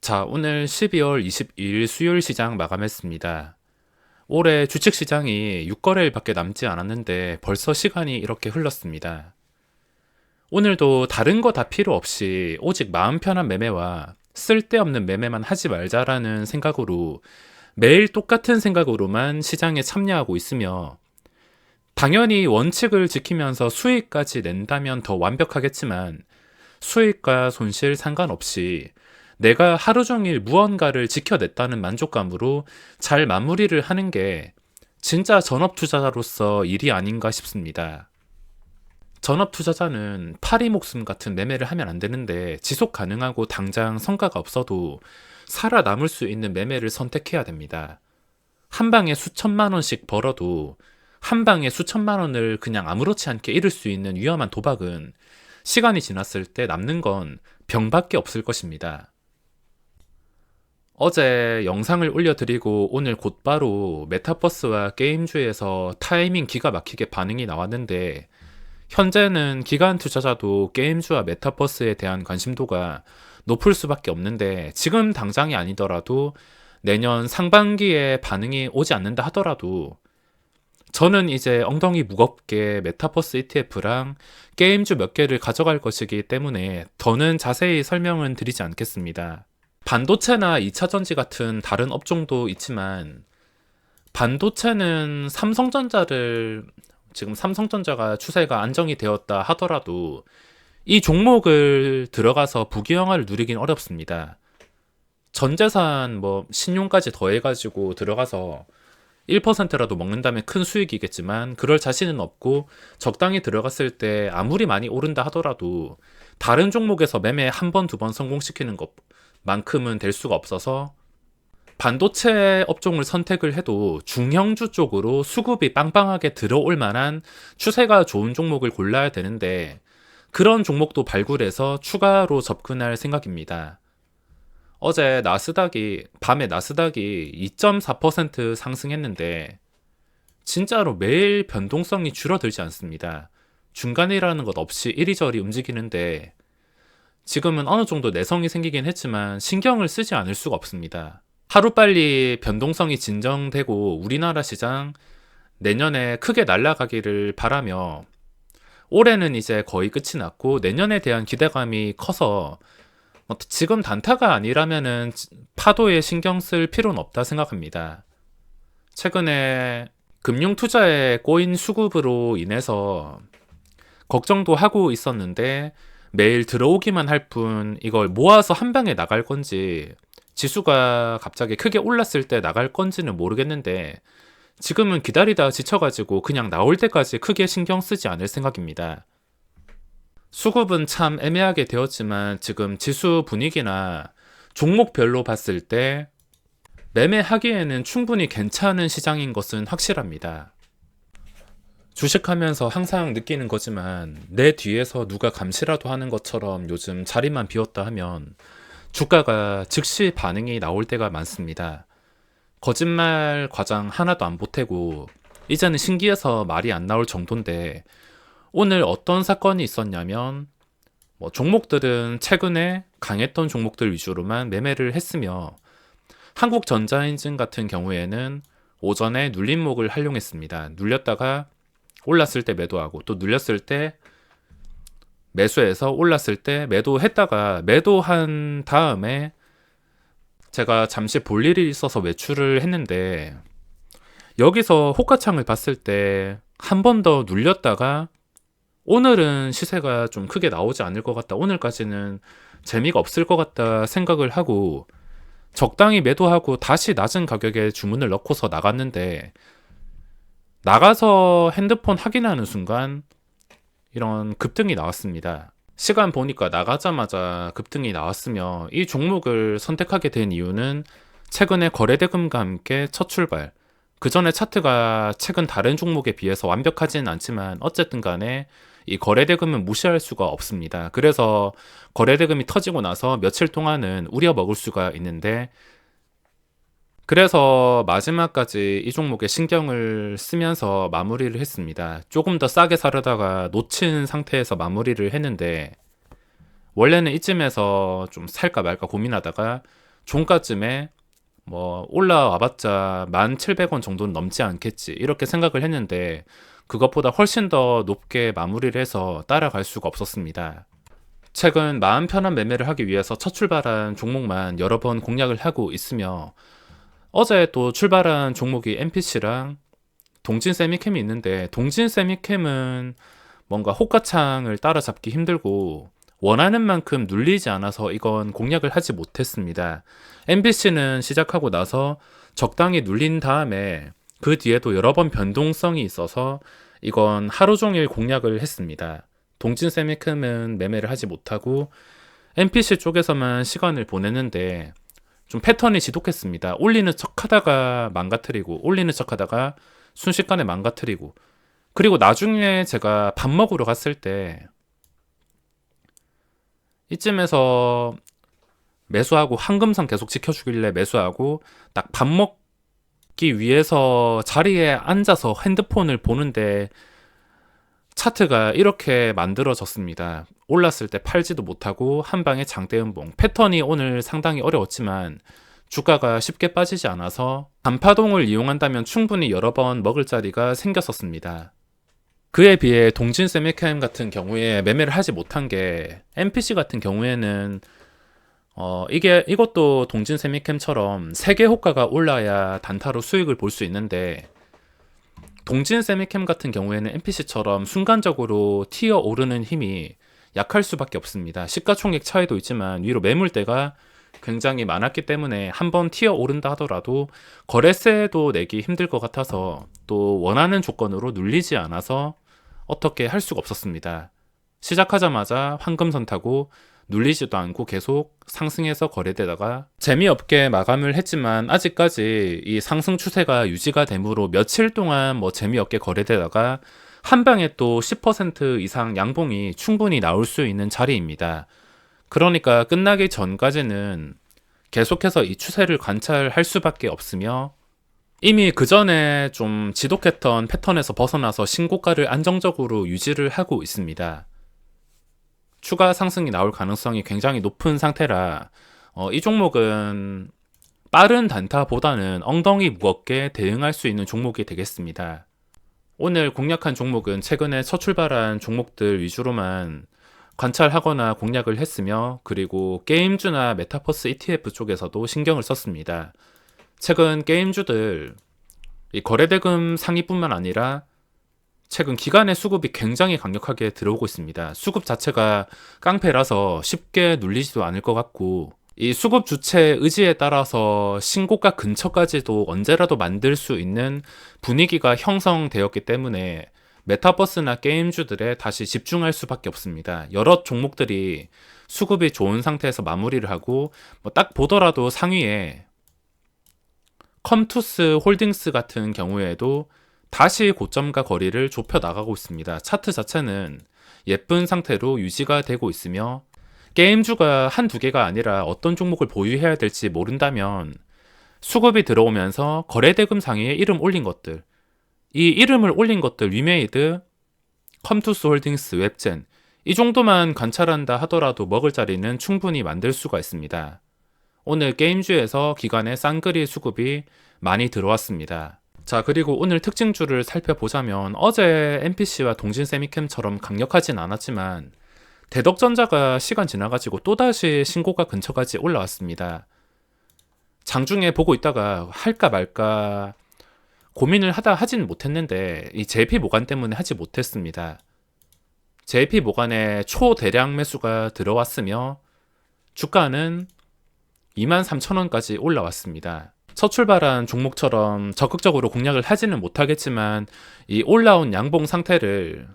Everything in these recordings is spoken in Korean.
자, 오늘 12월 22일 수요일 시장 마감했습니다. 올해 주식시장이 6거래일밖에 남지 않았는데 벌써 시간이 이렇게 흘렀습니다. 오늘도 다른 거 다 필요 없이 오직 마음 편한 매매와 쓸데없는 매매만 하지 말자라는 생각으로 매일 똑같은 생각으로만 시장에 참여하고 있으며, 당연히 원칙을 지키면서 수익까지 낸다면 더 완벽하겠지만 수익과 손실 상관없이 내가 하루 종일 무언가를 지켜냈다는 만족감으로 잘 마무리를 하는 게 진짜 전업 투자자로서 일이 아닌가 싶습니다. 전업 투자자는 파리 목숨 같은 매매를 하면 안 되는데, 지속 가능하고 당장 성과가 없어도 살아남을 수 있는 매매를 선택해야 됩니다. 한 방에 수천만 원씩 벌어도 한 방에 수천만 원을 그냥 아무렇지 않게 잃을 수 있는 위험한 도박은 시간이 지났을 때 남는 건 병밖에 없을 것입니다. 어제 영상을 올려드리고 오늘 곧바로 메타버스와 게임주에서 타이밍 기가 막히게 반응이 나왔는데, 현재는 기관 투자자도 게임주와 메타버스에 대한 관심도가 높을 수밖에 없는데, 지금 당장이 아니더라도 내년 상반기에 반응이 오지 않는다 하더라도 저는 이제 엉덩이 무겁게 메타버스 ETF랑 게임주 몇 개를 가져갈 것이기 때문에 더는 자세히 설명은 드리지 않겠습니다. 반도체나 2차전지 같은 다른 업종도 있지만, 반도체는 지금 삼성전자가 추세가 안정이 되었다 하더라도 이 종목을 들어가서 부귀영화를 누리긴 어렵습니다. 전재산 신용까지 더해가지고 들어가서 1%라도 먹는다면 큰 수익이겠지만 그럴 자신은 없고, 적당히 들어갔을 때 아무리 많이 오른다 하더라도 다른 종목에서 매매 한 번, 두 번 성공시키는 것만큼은 될 수가 없어서, 반도체 업종을 선택을 해도 중형주 쪽으로 수급이 빵빵하게 들어올 만한 추세가 좋은 종목을 골라야 되는데, 그런 종목도 발굴해서 추가로 접근할 생각입니다. 어제 밤에 나스닥이 2.4% 상승했는데 진짜로 매일 변동성이 줄어들지 않습니다. 중간이라는 것 없이 이리저리 움직이는데, 지금은 어느 정도 내성이 생기긴 했지만 신경을 쓰지 않을 수가 없습니다. 하루빨리 변동성이 진정되고 우리나라 시장 내년에 크게 날아가기를 바라며, 올해는 이제 거의 끝이 났고 내년에 대한 기대감이 커서 지금 단타가 아니라면은 파도에 신경 쓸 필요는 없다 생각합니다. 최근에 금융 투자에 꼬인 수급으로 인해서 걱정도 하고 있었는데, 매일 들어오기만 할 뿐 이걸 모아서 한 방에 나갈 건지, 지수가 갑자기 크게 올랐을 때 나갈 건지는 모르겠는데, 지금은 기다리다 지쳐가지고 그냥 나올 때까지 크게 신경 쓰지 않을 생각입니다. 수급은 참 애매하게 되었지만 지금 지수 분위기나 종목별로 봤을 때 매매하기에는 충분히 괜찮은 시장인 것은 확실합니다. 주식하면서 항상 느끼는 거지만, 내 뒤에서 누가 감시라도 하는 것처럼 요즘 자리만 비웠다 하면 주가가 즉시 반응이 나올 때가 많습니다. 거짓말 과장 하나도 안 보태고 이제는 신기해서 말이 안 나올 정도인데, 오늘 어떤 사건이 있었냐면, 종목들은 최근에 강했던 종목들 위주로만 매매를 했으며, 한국전자인증 같은 경우에는 오전에 눌림목을 활용했습니다. 눌렸다가 올랐을 때 매도하고, 또 눌렸을 때 매수해서 올랐을 때 매도했다가, 매도한 다음에 제가 잠시 볼 일이 있어서 외출을 했는데, 여기서 호가창을 봤을 때 한 번 더 눌렸다가 오늘은 시세가 좀 크게 나오지 않을 것 같다, 오늘까지는 재미가 없을 것 같다 생각을 하고 적당히 매도하고 다시 낮은 가격에 주문을 넣고서 나갔는데, 나가서 핸드폰 확인하는 순간 이런 급등이 나왔습니다. 시간 보니까 나가자마자 급등이 나왔으며, 이 종목을 선택하게 된 이유는 최근에 거래대금과 함께 첫 출발, 그 전에 차트가 최근 다른 종목에 비해서 완벽하지는 않지만 어쨌든 간에 이 거래대금은 무시할 수가 없습니다. 그래서 거래대금이 터지고 나서 며칠 동안은 우려먹을 수가 있는데, 그래서 마지막까지 이 종목에 신경을 쓰면서 마무리를 했습니다. 조금 더 싸게 사려다가 놓친 상태에서 마무리를 했는데, 원래는 이쯤에서 좀 살까 말까 고민하다가 종가쯤에 뭐 올라와봤자 1,700원 정도는 넘지 않겠지 이렇게 생각을 했는데 그것보다 훨씬 더 높게 마무리를 해서 따라갈 수가 없었습니다. 최근 마음 편한 매매를 하기 위해서 첫 출발한 종목만 여러 번 공략을 하고 있으며 어제 또 출발한 종목이 NPC랑 동진 세미캠이 있는데 동진 세미캠은 뭔가 호가창을 따라잡기 힘들고 원하는 만큼 눌리지 않아서 이건 공략을 하지 못했습니다. NPC는 시작하고 나서 적당히 눌린 다음에 그 뒤에도 여러 번 변동성이 있어서 이건 하루 종일 공략을 했습니다. 동진 세미캠은 매매를 하지 못하고 NPC 쪽에서만 시간을 보냈는데 좀 패턴이 지독했습니다. 올리는 척 하다가 망가뜨리고 올리는 척 하다가 순식간에 망가뜨리고 그리고 나중에 제가 밥 먹으러 갔을 때 이쯤에서 매수하고 황금선 계속 지켜주길래 매수하고 딱 밥 먹기 위해서 자리에 앉아서 핸드폰을 보는데 차트가 이렇게 만들어졌습니다. 올랐을 때 팔지도 못하고 한 방에 장대음봉. 패턴이 오늘 상당히 어려웠지만 주가가 쉽게 빠지지 않아서 단파동을 이용한다면 충분히 여러 번 먹을 자리가 생겼었습니다. 그에 비해 동진 세미캠 같은 경우에 매매를 하지 못한 게 NPC 같은 경우에는 이것도 동진 세미캠처럼 세계 호가가 올라야 단타로 수익을 볼 수 있는데 동진 세미캠 같은 경우에는 NPC처럼 순간적으로 튀어 오르는 힘이 약할 수밖에 없습니다. 시가총액 차이도 있지만 위로 매물대가 굉장히 많았기 때문에 한번 튀어 오른다 하더라도 거래세도 내기 힘들 것 같아서 또 원하는 조건으로 눌리지 않아서 어떻게 할 수가 없었습니다. 시작하자마자 황금선 타고 눌리지도 않고 계속 상승해서 거래되다가 재미없게 마감을 했지만 아직까지 이 상승 추세가 유지가 되므로 며칠 동안 뭐 재미없게 거래되다가 한 방에 또 10% 이상 양봉이 충분히 나올 수 있는 자리입니다. 그러니까 끝나기 전까지는 계속해서 이 추세를 관찰할 수밖에 없으며 이미 그 전에 좀 지독했던 패턴에서 벗어나서 신고가를 안정적으로 유지를 하고 있습니다. 추가 상승이 나올 가능성이 굉장히 높은 상태라 이 종목은 빠른 단타보다는 엉덩이 무겁게 대응할 수 있는 종목이 되겠습니다. 오늘 공략한 종목은 최근에 첫 출발한 종목들 위주로만 관찰하거나 공략을 했으며 그리고 게임주나 메타버스 ETF 쪽에서도 신경을 썼습니다. 최근 게임주들 이 거래대금 상위뿐만 아니라 최근 기관의 수급이 굉장히 강력하게 들어오고 있습니다. 수급 자체가 깡패라서 쉽게 눌리지도 않을 것 같고 이 수급 주체 의지에 따라서 신고가 근처까지도 언제라도 만들 수 있는 분위기가 형성되었기 때문에 메타버스나 게임주들에 다시 집중할 수밖에 없습니다. 여러 종목들이 수급이 좋은 상태에서 마무리를 하고 딱 보더라도 상위에 컴투스 홀딩스 같은 경우에도 다시 고점과 거리를 좁혀 나가고 있습니다. 차트 자체는 예쁜 상태로 유지가 되고 있으며 게임주가 한두 개가 아니라 어떤 종목을 보유해야 될지 모른다면 수급이 들어오면서 거래대금 상위에 이름 올린 것들 이 이름을 올린 것들 위메이드, 컴투스 홀딩스, 웹젠 이 정도만 관찰한다 하더라도 먹을 자리는 충분히 만들 수가 있습니다. 오늘 게임주에서 기관의 쌍끌이 수급이 많이 들어왔습니다. 자, 그리고 오늘 특징주를 살펴보자면 어제 NPC와 동진 세미캠처럼 강력하진 않았지만 대덕전자가 시간 지나가지고 또다시 신고가 근처까지 올라왔습니다. 장중에 보고 있다가 할까 말까 고민을 하진 못했는데 이 JP 모간 때문에 하지 못했습니다. JP 모간에 초대량 매수가 들어왔으며 주가는 23,000원까지 올라왔습니다. 첫 출발한 종목처럼 적극적으로 공략을 하지는 못하겠지만 이 올라온 양봉 상태를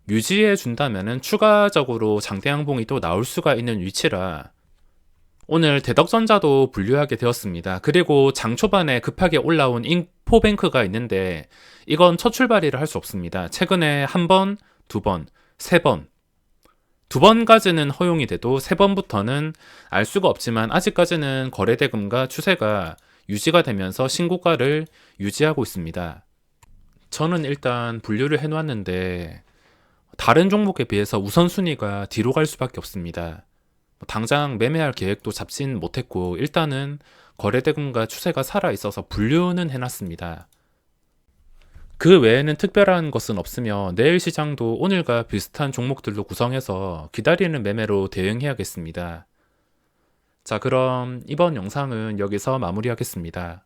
유지해 준다면 추가적으로 장대 양봉이 또 나올 수가 있는 위치라 오늘 대덕전자도 분류하게 되었습니다. 그리고 장 초반에 급하게 올라온 인포뱅크가 있는데 이건 첫 출발이라 할 수 없습니다. 최근에 한 번, 두 번, 세 번, 두 번까지는 허용이 돼도 세 번부터는 알 수가 없지만 아직까지는 거래대금과 추세가 유지가 되면서 신고가를 유지하고 있습니다. 저는 일단 분류를 해놨는데 다른 종목에 비해서 우선순위가 뒤로 갈 수밖에 없습니다. 당장 매매할 계획도 잡진 못했고 일단은 거래대금과 추세가 살아 있어서 분류는 해놨습니다. 그 외에는 특별한 것은 없으며 내일 시장도 오늘과 비슷한 종목들로 구성해서 기다리는 매매로 대응해야겠습니다. 자, 그럼 이번 영상은 여기서 마무리하겠습니다.